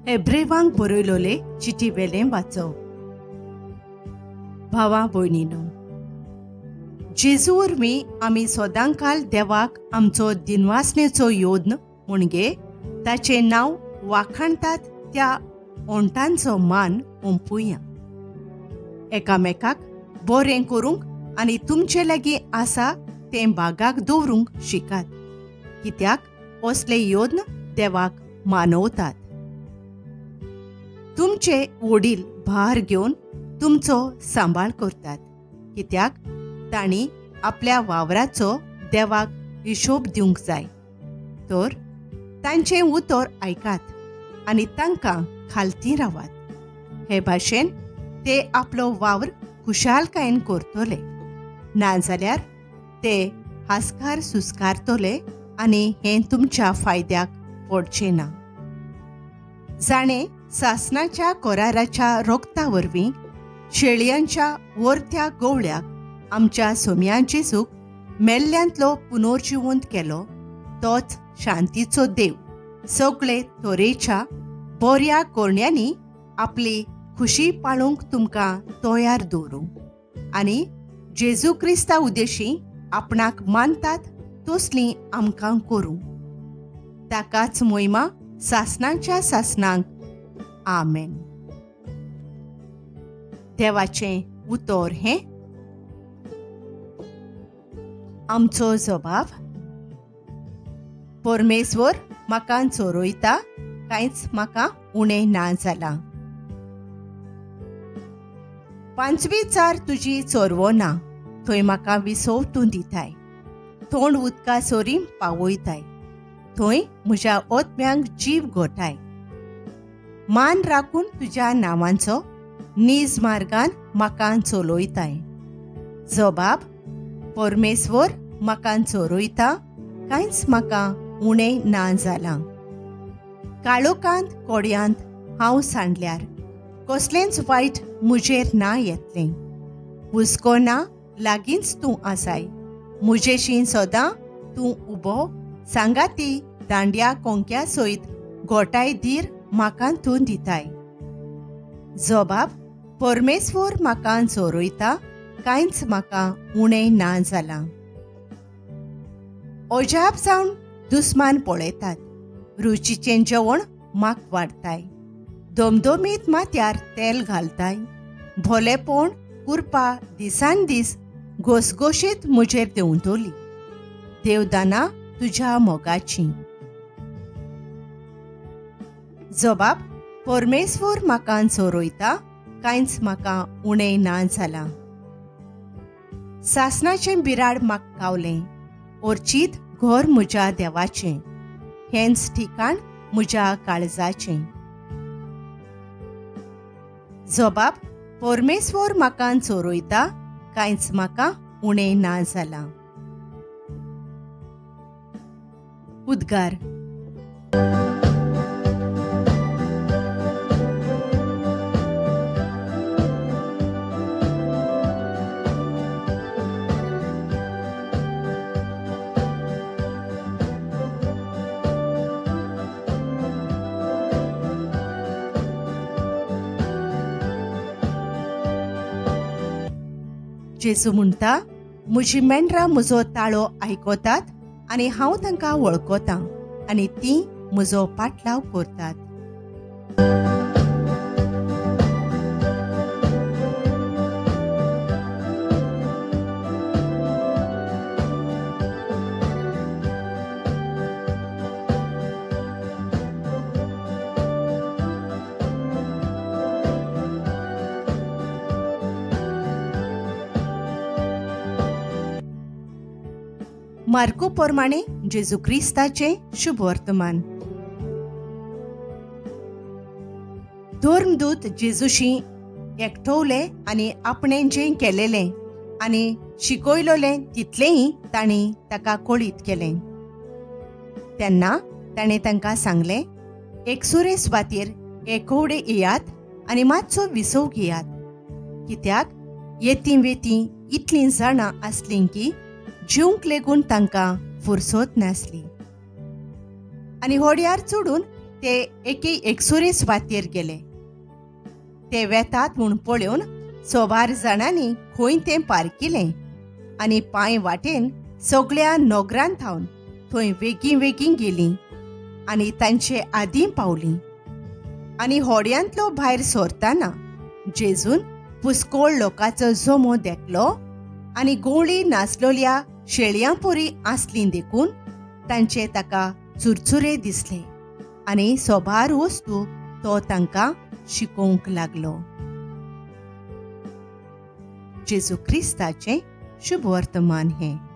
हेब्रेवांक बरयलोले चिटी वेलें वाचप. भावा भयणीनो, जेजू वरवीं आमी सदांकाल देवाक आमचो दिनवासनेचो योद्न म्हणजे ताचें नांव वाखाणटात त्या ओंटांचो मान ओंपुया. एकामेकाक बरें करूंक आनी तुमचे लागीं आसा तें बागाक दवरूंक शिकात, कित्याक असले योद्न देवाक मानवतात. तुमचे वडील भार घेवन तुमचो सांबाळ करतात, कित्याक तांणी आपल्या वावराचो देवाक हिशोब दिवंक जाय. तर तांचें उतर आयकात आनी तांकां खालती रावात. हे भाशेन ते आपलो वावर खुशालकायेन करतले, नाजाल्यार ते हासकार सुस्कारतले आनी हें तुमच्या फायद्याक पडचें ना. जाणें सासणाच्या कराराच्या रोगता वरवीं शेळयांच्या वरत्या गवळ्याक आमच्या सोम्या जेजूक मेल्ल्यांतलो पुनर्जिवंत केलो, तोच शांतीचो देव सगळे तरेच्या बऱ्या कोरण्यांनी आपली खुशी पाळूंक तुमकां तयार दवरूं आनी जेजू क्रिस्ता उद्देशी आपणाक मानतात तसलीं आमकां करूं. ताकाच महिमा सासणाच्या सासणांक. आमेन. देवाचें उतर हें. आमचो जबाब. परमेश्वर म्हाका चोरयता, कांयच म्हाका उणें ना जालां. पांचवी चार तुजी चोरवो ना, थंय म्हाका विसवटून दिताय. तोंड उदका सोरी पावयताय, थंय म्हज्या ओतम्यांक जीव घोटाय. मान राखून तुज्या नांवांचो नीज मार्गान म्हाका चलयताय. जबाब. परमेश्वर म्हाका चोरयता, कांयच म्हाका उणें ना जालां. काळोखांत कोड्यांत हांव सांडल्यार कसलेंच वायट म्हजेर ना येतलें. हुस्को ना लागींच तूं आसाय. म्हजेशी सदां तूं उबो सांगाती दांड्या कोंक्या सयत घोटाय धीर म्हाका तूं दिताय. जबाब. परमेश्वर म्हाका चोरयता, कांयच म्हाका उणें ना जालां. अजाप जावन दुस्मान पळयतात, रुचीचें जेवण म्हाक वाडटाय. दोमदोमीत माथ्यार तेल घालताय, भोलेपण कुरपा दिसान दीस घोसघोशीत म्हजेर देंवतली. देवदाना तुज्या मोगाची. जबाब. परमेश्वर म्हाका चोरयता, कांयच म्हाका उणें ना जालां. सासणाचें बिराड म्हाका गावलें, ओर्चीत घर म्हज्या देवाचें, हेंच ठिकाण म्हज्या काळजाचें. जबाब. परमेश्वर म्हाका चोरयता, कांयच म्हाका उणें ना जालां. उद्गार. जेजू म्हणटा, म्हजी मेंढरां म्हजो ताळो आयकतात आनी हांव तांकां वळखतां आनी तीं म्हजो पाटलाव करतात. मार्को प्रमाणे जेजू क्रिस्ताचे शुभ वर्तमान. धर्मदूत जेजूशी एकठवले आनी आपणें जें केलेलें आनी शिकयलोलें तितलेंय तांणी ताका कळीत केलें. तेन्ना ताणें तांकां सांगलें, एकसुरे सुवातेर एकवडे येयात आनी मातसो विसव घेयात, कित्याक येतीं वेतीं इतलीं जाणां आसलीं की जेवंक लेगून तांकां फुरसत नासली. आनी होड्यार चडून ते एके एकसुरे सुवातेर गेले. ते वेतात म्हूण पळोवन 100 जाणांनी खंय तें पारकिलें आनी पांय वाटेन सगळ्या नोगरांत थावन थंय वेगीं गेलीं आनी तांचे आदीं पावलीं. आनी होड्यांतलो भायर सरतना जेजून पुस्कोळ लोकांचो जमो देखलो आनी गोवळी नाचलोल्या शेळयां पोरी आसलीं देखून तांचे ताका चुरचुरे दिसले आनी 100 वस्तू तो तांकां शिकोवंक लागलो. जेजू क्रिस्ताचें शुभ वर्तमान हें.